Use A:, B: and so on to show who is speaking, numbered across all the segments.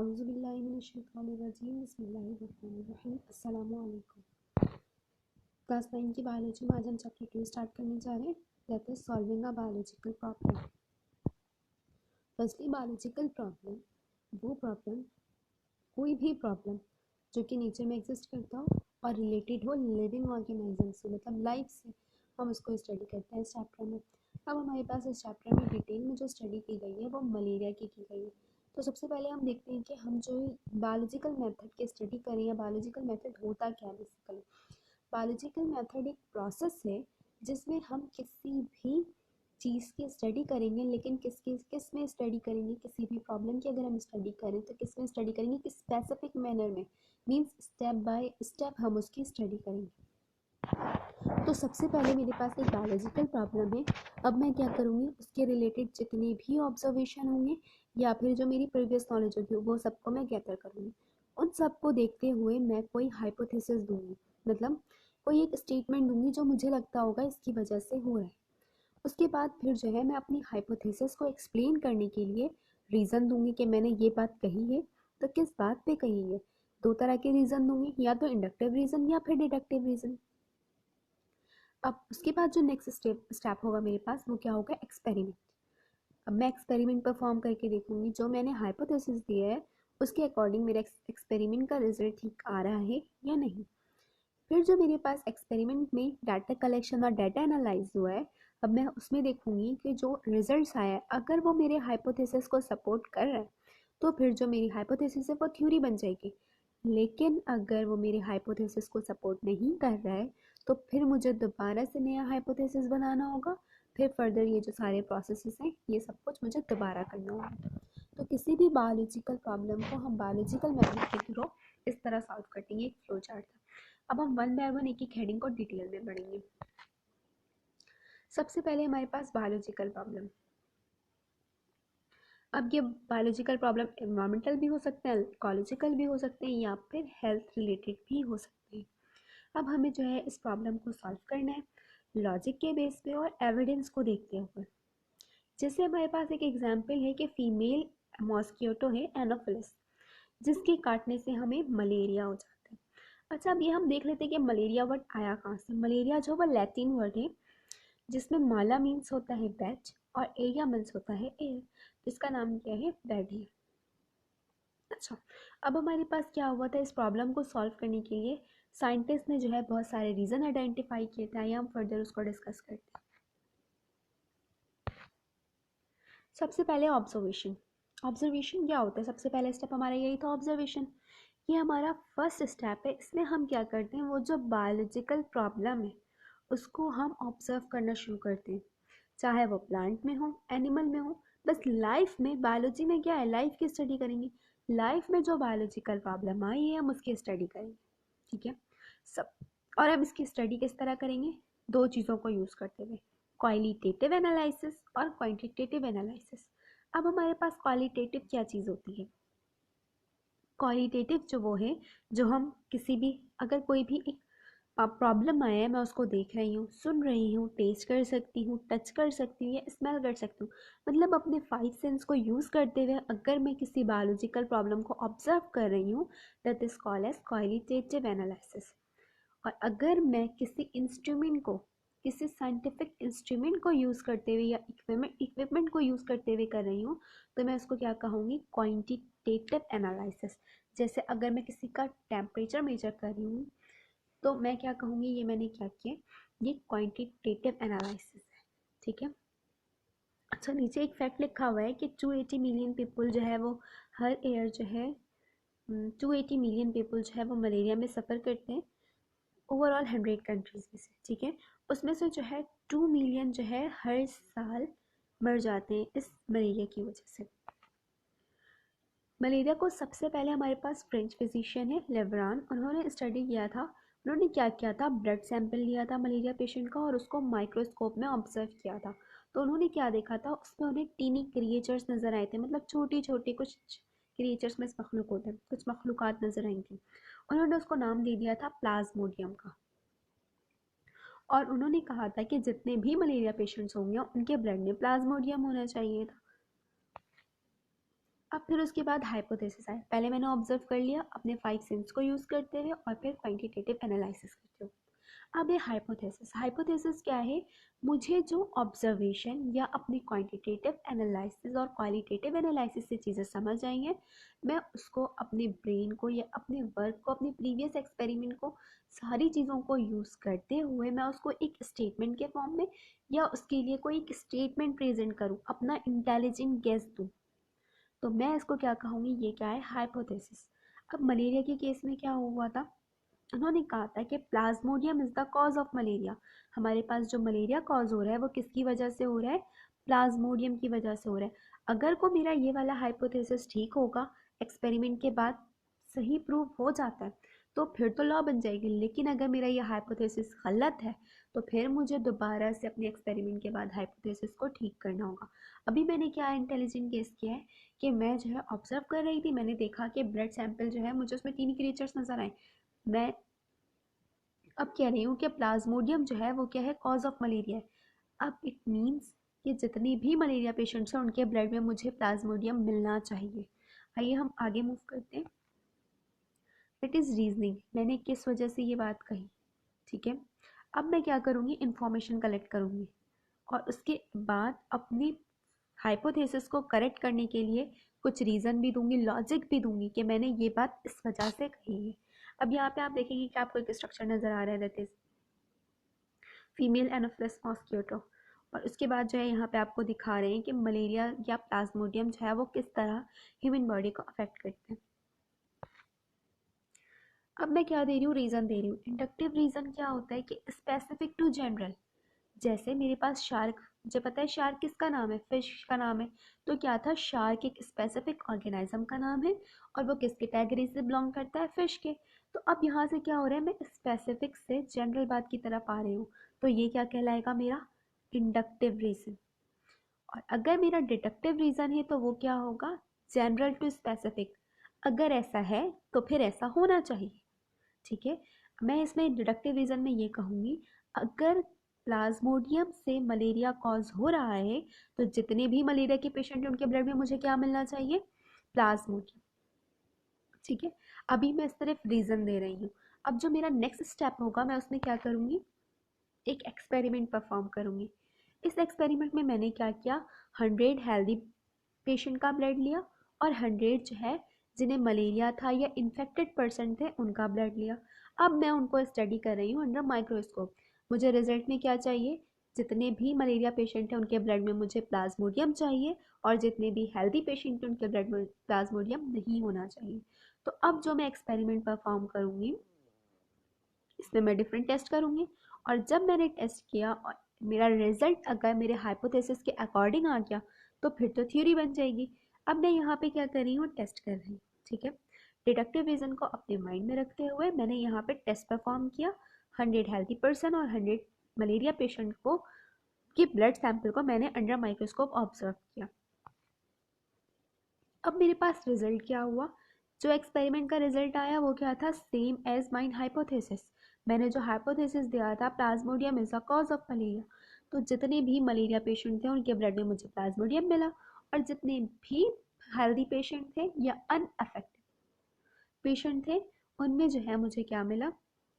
A: औज़ुबिल्लाहिमिनश्शैतानिर्रजीम बिस्मिल्लाहिर्रहमानिर्रहीम अस्सलामु अलैकुम। क्लास 9 की बायोलॉजी में आज हम चैप्टर 2 स्टार्ट करने जा रहे हैं, that is solving a biological problem. Firstly biological problem वो प्रॉब्लम, कोई भी प्रॉब्लम जो कि नेचर में एग्जिस्ट करता हो और रिलेटेड हो लिविंग ऑर्गेनिज्म से, मतलब लाइफ से, हम उसको स्टडी करते हैं इस चैप्टर में। अब हमारे पास इस चैप्टर में डिटेल में जो स्टडी की गई है वो मलेरिया की गई है। तो सबसे पहले हम देखते हैं कि हम जो बायोलॉजिकल मेथड की स्टडी करें या बायोलॉजिकल मेथड होता क्या है। बेसिकली बायोलॉजिकल मेथड एक प्रोसेस है जिसमें हम किसी भी चीज़ की स्टडी करेंगे, लेकिन किस में स्टडी करेंगे, किसी भी प्रॉब्लम की अगर हम स्टडी करें तो किस में स्टडी करेंगे, किस स्पेसिफिक मैनर में, मीन्स स्टेप बाय स्टेप हम उसकी स्टडी करेंगे। तो सबसे पहले मेरे पास एक बायोलॉजिकल प्रॉब्लम है। अब मैं क्या करूँगी, उसके रिलेटेड जितने भी ऑब्जर्वेशन होंगे या फिर जो मेरी प्रीवियस नॉलेज होगी वो सबको मैं गैदर करूँगी। उन सबको देखते हुए मैं कोई हाइपोथेसिस दूंगी, मतलब कोई एक स्टेटमेंट दूंगी जो मुझे लगता होगा इसकी वजह से हो रहा है। उसके बाद फिर जो है मैं अपनी हाइपोथेसिस को एक्सप्लेन करने के लिए रीज़न दूंगी कि मैंने ये बात कही है तो किस बात पे कही है। दो तरह के रीज़न दूंगी, या तो इंडक्टिव रीज़न या फिर डिडक्टिव रीज़न। अब उसके बाद जो नेक्स्ट स्टेप होगा मेरे पास वो क्या होगा, एक्सपेरिमेंट। अब मैं एक्सपेरिमेंट परफॉर्म करके देखूंगी जो मैंने हाइपोथेसिस दिया है उसके अकॉर्डिंग मेरा एक्सपेरिमेंट का रिजल्ट ठीक आ रहा है या नहीं। फिर जो मेरे पास एक्सपेरिमेंट में डाटा कलेक्शन और डाटा एनालाइज हुआ है, अब मैं उसमें देखूंगी कि जो रिजल्ट्स आया है अगर वो मेरे हाइपोथेसिस को सपोर्ट कर रहा है तो फिर जो मेरी हाइपोथेसिस है वो थ्योरी बन जाएगी। लेकिन अगर वो मेरे हाइपोथेसिस को सपोर्ट नहीं कर रहा है तो फिर मुझे दोबारा से नया हाइपोथेसिस बनाना होगा। फिर फर्दर ये जो सारे प्रोसेसेस हैं ये सब कुछ मुझे दोबारा करना होगा। तो किसी भी बायोलॉजिकल प्रॉब्लम को हम बायोलॉजिकल मेथड के थ्रू इस तरह सॉल्व करते हैं, एक फ्लो चार्ट था। अब हम वन बाय वन एक एक हेडिंग को डिटेल में पढ़ेंगे। सबसे पहले हमारे पास बायोलॉजिकल प्रॉब्लम। अब ये बायोलॉजिकल प्रॉब्लम एनवायरमेंटल भी हो सकते हैं, इकोलॉजिकल भी हो सकते हैं, या फिर हेल्थ रिलेटेड भी हो सकते हैं। अब हमें जो है इस प्रॉब्लम को सॉल्व करना है लॉजिक के बेस पे और एविडेंस को देखते हुए। जैसे हमारे पास एक एग्जांपल है कि फीमेल मॉस्किटो है एनोफिलिस, जिसके काटने से हमें मलेरिया हो जाता है। अच्छा, अब ये हम देख लेते हैं कि मलेरिया वर्ड आया कहाँ से। मलेरिया जो वो लैटिन वर्ड है जिसमें माला मीन्स होता है बेड और एरिया मीन्स होता है एयर, जिसका नाम क्या है, बेड है। अच्छा, अब हमारे पास क्या हुआ था, इस प्रॉब्लम को सॉल्व करने के लिए साइंटिस्ट ने जो है बहुत सारे रीज़न आइडेंटिफाई किए थे। आइए हम फर्दर उसको डिस्कस करते हैं। सबसे पहले ऑब्जर्वेशन। ऑब्जर्वेशन क्या होता है, सबसे पहले स्टेप हमारा यही था, ऑब्जर्वेशन। ये हमारा फर्स्ट स्टेप है। इसमें हम क्या करते हैं, वो जो बायोलॉजिकल प्रॉब्लम है उसको हम ऑब्जर्व करना शुरू करते हैं, चाहे वो प्लांट में हो, एनिमल में हो। बस लाइफ में, बायोलॉजी में क्या है, लाइफ की स्टडी करेंगे। लाइफ में जो बायोलॉजिकल प्रॉब्लम आई है हम उसकी स्टडी करेंगे, ठीक है सब। और हम इसकी स्टडी किस तरह करेंगे, दो चीज़ों को यूज़ करते हुए, क्वालिटेटिव एनालिसिस और क्वांटिटेटिव एनालिसिस। अब हमारे पास क्वालिटेटिव क्या चीज़ होती है, क्वालिटेटिव जो वो है जो हम किसी भी, अगर कोई भी एक प्रॉब्लम आया है मैं उसको देख रही हूँ, सुन रही हूँ, टेस्ट कर सकती हूँ, टच कर सकती हूँ या स्मेल कर सकती हूँ, मतलब अपने 5 सेंस को यूज़ करते हुए अगर मैं किसी बायोलॉजिकल प्रॉब्लम को ऑब्जर्व कर रही हूँ, that is called as qualitative analysis. और अगर मैं किसी इंस्ट्रूमेंट को, किसी साइंटिफिक इंस्ट्रूमेंट को यूज़ करते हुए या इक्विपमेंट को यूज़ करते हुए कर रही हूँ तो मैं उसको क्या कहूँगी, क्वांटिटेटिव एनालिसिस। जैसे अगर मैं किसी का टेम्परेचर मेजर कर रही हूँ तो मैं क्या कहूँगी, ये मैंने क्या किया, ये क्वांटिटेटिव एनालिसिस है, ठीक है। अच्छा, नीचे एक फैक्ट लिखा हुआ है कि 280 मिलियन पीपल जो है वो हर ईयर जो है 280 मिलियन पीपल जो है वो मलेरिया में सफ़र करते हैं ओवरऑल 100 कंट्रीज़ में से, ठीक है। उसमें से जो है 2 मिलियन जो है हर साल मर जाते हैं इस मलेरिया की वजह से। मलेरिया को सबसे पहले हमारे पास फ्रेंच फिजिशियन है लेब्रान, उन्होंने स्टडी किया था। उन्होंने क्या किया था, ब्लड सैंपल लिया था मलेरिया पेशेंट का और उसको माइक्रोस्कोप में ऑब्जर्व किया था। तो उन्होंने क्या देखा था, उसमें उन्हें टीनी क्रिएचर्स नज़र आए थे, मतलब छोटी छोटी कुछ क्रिएचर्स में मखलूक होते हैं, कुछ मखलूक़ात नज़र आई थी। उन्होंने उसको नाम दे दिया था प्लाज्मोडियम का। और उन्होंने कहा था कि जितने भी मलेरिया पेशेंट्स होंगे उनके ब्लड में प्लाज्मोडियम होना चाहिए था। अब फिर उसके बाद हाइपोथेसिस आए। पहले मैंने ऑब्जर्व कर लिया अपने 5 सेंस को यूज़ करते हुए और फिर क्वांटिटेटिव एनालिसिस करते हुए। अब ये हाइपोथेसिस, हाइपोथेसिस क्या है? मुझे जो ऑब्जर्वेशन या अपनी क्वांटिटेटिव एनालिसिस और क्वालिटेटिव एनालिसिस से चीज़ें समझ आई हैं, मैं उसको अपने ब्रेन को या अपने वर्क को, अपने प्रीवियस एक्सपेरिमेंट को, सारी चीज़ों को यूज़ करते हुए मैं उसको एक स्टेटमेंट के फॉर्म में या उसके लिए कोई एक स्टेटमेंट प्रेजेंट करूँ, अपना इंटेलिजेंट गेस दूँ, तो मैं इसको क्या कहूँगी? ये क्या है? हाइपोथेसिस। अब मलेरिया के केस में क्या हुआ था? उन्होंने कहा था कि Plasmodium is the cause of malaria. हमारे पास जो मलेरिया कॉज हो रहा है वो किसकी वजह से हो रहा है? प्लाज्मोडियम की वजह से हो रहा है। अगर को मेरा ये वाला हाइपोथेसिस ठीक होगा, एक्सपेरिमेंट के बाद सही प्रूव हो जाता है, तो फिर तो लॉ बन जाएगी। लेकिन अगर मेरा ये हाइपोथेसिस गलत है तो फिर मुझे दोबारा से अपने एक्सपेरिमेंट के बाद हाइपोथेसिस को ठीक करना होगा। अभी मैंने क्या इंटेलिजेंट गेस किया है कि मैं जो है ऑब्जर्व कर रही थी, मैंने देखा कि ब्लड सैंपल जो है, मुझे उसमें 3 क्रिएचर्स नजर आए। मैं अब कह रही हूँ कि प्लाज्मोडियम जो है वो क्या है? कॉज ऑफ मलेरिया है। अब इट मीन्स कि जितने भी मलेरिया पेशेंट्स हैं उनके ब्लड में मुझे प्लाज्मोडियम मिलना चाहिए। आइए हम आगे मूव करते हैं। इट इज़ रीजनिंग, मैंने किस वजह से ये बात कही, ठीक है। अब मैं क्या करूँगी? इंफॉर्मेशन कलेक्ट करूँगी और उसके बाद अपनी हाइपोथेसिस को करेक्ट करने के लिए कुछ रीज़न भी दूंगी, लॉजिक भी दूंगी कि मैंने ये बात इस वजह से कही है। अब यहाँ पे आप देखेंगे कि आपको एक स्ट्रक्चर नज़र आ रहा है, that is female Anopheles mosquito. और उसके बाद जो है यहाँ पे आपको दिखा रहे हैं कि मलेरिया या प्लाज्मोडियम जो है वो किस तरह ह्यूमन बॉडी को अफेक्ट करते हैं। अब मैं क्या दे रही हूँ? रीज़न दे रही हूँ। इंडक्टिव रीज़न क्या होता है कि स्पेसिफिक टू जनरल। जैसे मेरे पास शार्क, मुझे पता है शार्क किसका नाम है? फिश का नाम है। तो क्या था? शार्क एक स्पेसिफिक ऑर्गेनिज्म का नाम है और वो किस कैटेगरी से बिलोंग करता है? फिश के। तो अब यहाँ से क्या हो रहा है? मैं स्पेसिफिक से जनरल बात की तरफ आ रही हूँ, तो ये क्या कहलाएगा? मेरा इंडक्टिव रीजन। और अगर मेरा डिडक्टिव रीजन है तो वो क्या होगा? General to specific. अगर ऐसा है तो फिर ऐसा होना चाहिए, ठीक है। मैं इसमें डिडक्टिव रीजन में ये कहूँगी, अगर प्लाज्मोडियम से मलेरिया कॉज हो रहा है तो जितने भी मलेरिया के पेशेंट हैं उनके ब्लड में मुझे क्या मिलना चाहिए? प्लाज्मोडियम, ठीक है। अभी मैं सिर्फ रीजन दे रही हूँ। अब जो मेरा नेक्स्ट स्टेप होगा मैं उसमें क्या करूँगी? एक एक्सपेरिमेंट परफॉर्म करूँगी। इस एक्सपेरिमेंट में मैंने क्या किया? 100 हेल्दी पेशेंट का ब्लड लिया और 100 जो है जिन्हें मलेरिया था या इन्फेक्टेड पर्सन थे उनका ब्लड लिया। अब मैं उनको स्टडी कर रही हूँ अंडर माइक्रोस्कोप। मुझे रिजल्ट में क्या चाहिए? जितने भी मलेरिया पेशेंट हैं उनके ब्लड में मुझे प्लाज्मोडियम चाहिए और जितने भी हेल्दी पेशेंट हैं उनके ब्लड में प्लाज्मोडियम नहीं होना चाहिए। तो अब जो मैं एक्सपेरिमेंट परफॉर्म करूँगी इसमें मैं डिफरेंट टेस्ट करूँगी और जब मैंने टेस्ट किया और मेरा रिजल्ट अगर मेरे हाइपोथेसिस के अकॉर्डिंग आ गया तो फिर तो थ्योरी बन जाएगी। अब मैं यहाँ पे क्या कर रही हूँ? टेस्ट कर रही हूँ, ठीक है। डिडक्टिव रीजन को अपने माइंड में रखते हुए मैंने यहाँ पे टेस्ट परफॉर्म किया। 100 हेल्थी पर्सन और 100 मलेरिया पेशेंट को की ब्लड सैंपल को मैंने अंडर माइक्रोस्कोप ऑब्जर्व किया। अब मेरे पास रिजल्ट क्या हुआ? जो एक्सपेरिमेंट का रिजल्ट आया वो क्या था? Same as mine hypothesis. मैंने जो हाइपोथेसिस दिया था plasmodium is the cause of malaria, तो जितने भी मलेरिया पेशेंट थे उनके ब्लड में मुझे प्लाज्मोडियम मिला और जितने भी हेल्दी पेशेंट थे या अनअफेक्टेड पेशेंट थे उनमें जो है मुझे क्या मिला?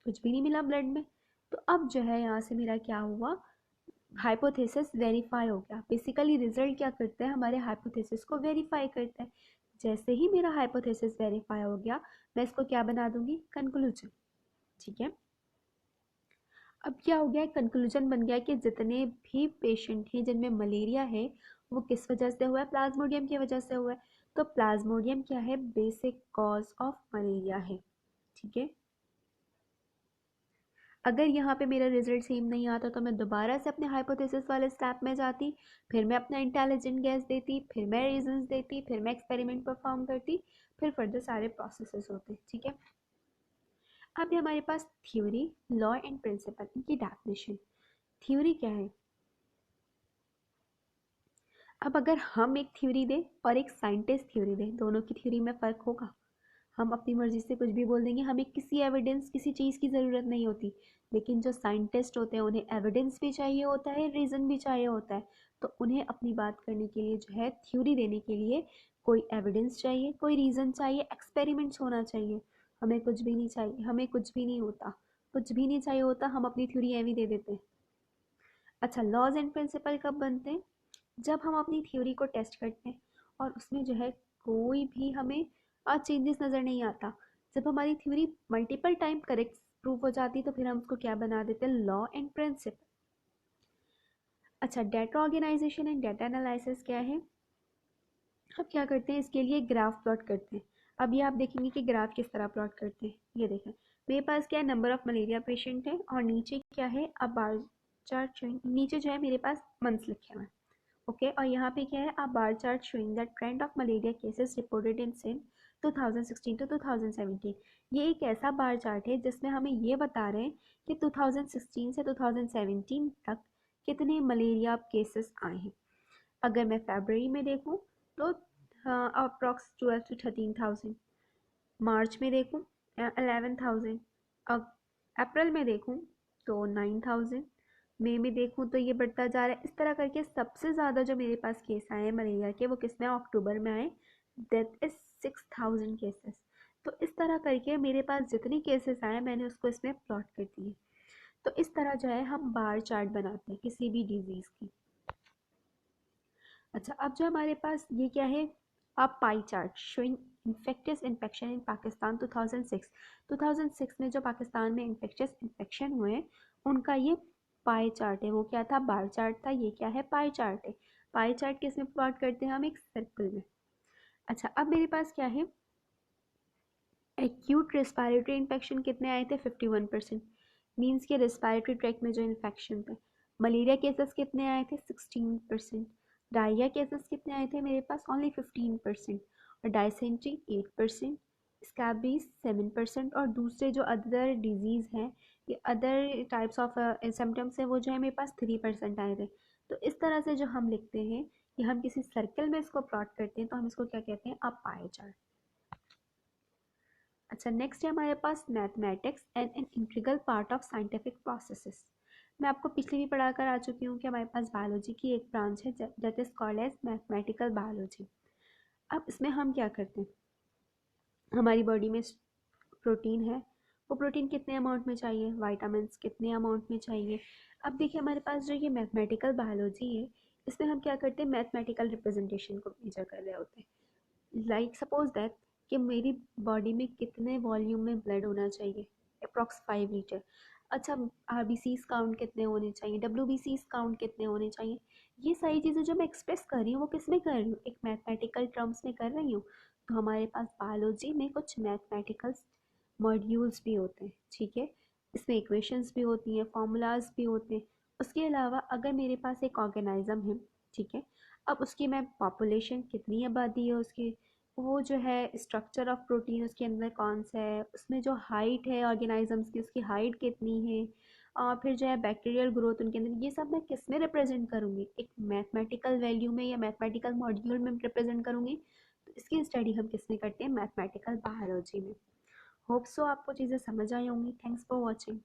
A: कुछ भी नहीं मिला ब्लड में। तो अब जो है यहाँ से मेरा क्या हुआ? हाइपोथेसिस वेरीफाई हो गया। बेसिकली रिजल्ट क्या करता है? हमारे हाइपोथेसिस को वेरीफाई करता है। जैसे ही मेरा हाइपोथेसिस वेरीफाई हो गया मैं इसको क्या बना दूंगी? कंक्लूजन, ठीक है। अब क्या हो गया? कंक्लूजन बन गया कि जितने भी पेशेंट हैं जिनमें मलेरिया है वो किस वजह से हुआ है? प्लाज्मोडियम की वजह से हुआ है। तो प्लाज्मोडियम क्या है? बेसिक कॉज ऑफ मलेरिया है, ठीक है। अगर यहाँ पे मेरा रिजल्ट सेम नहीं आता तो मैं दोबारा से अपने हाइपोथेसिस वाले स्टेप में जाती, फिर मैं अपना इंटेलिजेंट गैस देती, फिर मैं रीजंस देती, फिर मैं एक्सपेरिमेंट परफॉर्म करती, फिर फर्दर सारे प्रोसेसेस होते, ठीक है। अब ये हमारे पास थ्योरी, लॉ एंड प्रिंसिपल, इनकी डेफिनेशन। थ्योरी क्या है? अब अगर हम एक थ्योरी दें और एक साइंटिस्ट थ्योरी दें, दोनों की थ्योरी में फ़र्क होगा? हम अपनी मर्जी से कुछ भी बोल देंगे, हमें किसी एविडेंस किसी चीज़ की ज़रूरत नहीं होती। लेकिन जो साइंटिस्ट होते हैं उन्हें एविडेंस भी चाहिए होता है, रीज़न भी चाहिए होता है। तो उन्हें अपनी बात करने के लिए जो है थ्योरी देने के लिए कोई एविडेंस चाहिए, कोई रीज़न चाहिए, एक्सपेरिमेंट्स होना चाहिए। हमें कुछ भी नहीं चाहिए, हमें कुछ भी नहीं होता, कुछ भी नहीं चाहिए होता, हम अपनी थ्योरी एवं दे देते हैं। अच्छा, लॉज एंड प्रिंसिपल कब बनते हैं? जब हम अपनी थ्योरी को टेस्ट करते हैं और उसमें जो है कोई भी हमें चेंजेस नज़र नहीं आता। जब हमारी theory multiple time correct prove हो जाती है तो फिर हम उसको क्या बना देते हैं? Law and principle. अच्छा, data organisation and data analysis क्या है? अब क्या करते हैं, इसके लिए ग्राफ प्लॉट करते हैं। अब ये आप देखेंगे कि ग्राफ किस तरह प्लॉट करते हैं। ये देखें, मेरे पास क्या है, नंबर ऑफ मलेरिया पेशेंट है और नीचे क्या है, अब बार चार्ट शोइंग, नीचे जो है मेरे पास मंथ्स लिखे हुए हैं। ओके, और यहाँ पे क्या है, a bar chart showing the trend of malaria cases reported in Sindh 2016 to 2017। ये एक ऐसा बार चार्ट है जिसमें हमें ये बता रहे हैं कि 2016 से 2017 तक कितने मलेरिया केसेस आए हैं। अगर मैं फरवरी में देखूँ तो अप्रॉक्स 12 to 13,000, मार्च में देखूँ 11,000, अब अप्रैल में देखूँ तो 9,000, मई में देखूँ तो ये बढ़ता जा रहा है। इस तरह करके सबसे ज़्यादा जो मेरे पास केस आए हैं मलेरिया के वो किस में, अक्टूबर में आए, दैट इज़ 6,000 केसेस। तो इस तरह करके मेरे पास जितनी केसेस आए मैंने उसको इसमें प्लॉट कर दिए। तो इस तरह जो है हम बार चार्ट बनाते हैं किसी भी डिजीज़ की। अच्छा, अब जो हमारे पास ये क्या है, अब pie chart showing infectious infection in Pakistan 2006 में जो पाकिस्तान में इन्फेक्शियस इन्फेक्शन हुए उनका ये पाई चार्ट है। वो क्या था, बार चार्ट था, ये क्या है, पाई चार्ट है। पाई चार्ट किस में प्लॉट करते हैं हम, एक सर्कल में। अच्छा, अब मेरे पास क्या है, एक्यूट रेस्पिरेटरी इन्फेक्शन कितने आए थे, 51%, मीन्स के रेस्पिरेटरी ट्रैक में जो इन्फेक्शन थे। मलेरिया केसेस कितने आए थे, 16%। डायरिया केसेस कितने आए थे मेरे पास, ओनली 15%। और डायसेंट्री 8%, स्कैबीज 7%, और दूसरे जो अदर डिजीज़ हैं, ये अदर टाइप्स ऑफ सिम्टम्स हैं, वो जो है मेरे पास 3% आए थे। तो इस तरह से जो हम लिखते हैं कि हम किसी सर्कल में इसको प्लॉट करते हैं तो हम इसको क्या कहते हैं, अ पाई चार्ट। अच्छा, नेक्स्ट है हमारे पास mathematics and an integral part of scientific processes. मैं आपको पिछले भी पढ़ा कर आ चुकी हूँ कि हमारे पास बायोलॉजी की एक ब्रांच है that is called as mathematical biology. अब इसमें हम क्या करते हैं, हमारी बॉडी में प्रोटीन है, वो प्रोटीन कितने अमाउंट में चाहिए, वाइटामिन कितने अमाउंट में चाहिए। अब देखिए हमारे पास जो ये मैथमेटिकल बायोलॉजी है इसमें हम क्या करते हैं, मैथमेटिकल रिप्रेजेंटेशन को मेजर कर रहे होते हैं। लाइक सपोज दैट कि मेरी बॉडी में कितने वॉल्यूम में ब्लड होना चाहिए, अप्रॉक्स 5 लीटर। अच्छा, RBCs काउंट कितने होने चाहिए, WBCs काउंट कितने होने चाहिए। ये सारी चीज़ें जो मैं एक्सप्रेस कर रही हूँ वो किस में कर रही हूँ, एक मैथमेटिकल टर्म्स में कर रही हूँ। तो हमारे पास बायोलॉजी में कुछ मैथमेटिकल मॉड्यूल्स भी होते हैं, ठीक है। इसमें इक्वेशंस भी होती हैं, फार्मूलाज भी होते हैं। उसके अलावा अगर मेरे पास एक ऑर्गेनाइज़म है, ठीक है, अब उसकी मैं पॉपुलेशन कितनी आबादी है उसकी, वो जो है स्ट्रक्चर ऑफ प्रोटीन उसके अंदर कौन सा है, उसमें जो हाइट है ऑर्गेनाइजम्स की उसकी हाइट कितनी है, और फिर जो है बैक्टीरियल ग्रोथ उनके अंदर, ये सब मैं किस में रिप्रेजेंट करूँगी, एक मैथमेटिकल वैल्यू में या मैथमेटिकल मॉड्यूल में रिप्रेजेंट करूँगी। तो इसकी स्टडी हम किस में करते हैं, मैथमेटिकल बायोलॉजी में। होप सो आपको चीज़ें समझ आई होंगी। Thanks for watching.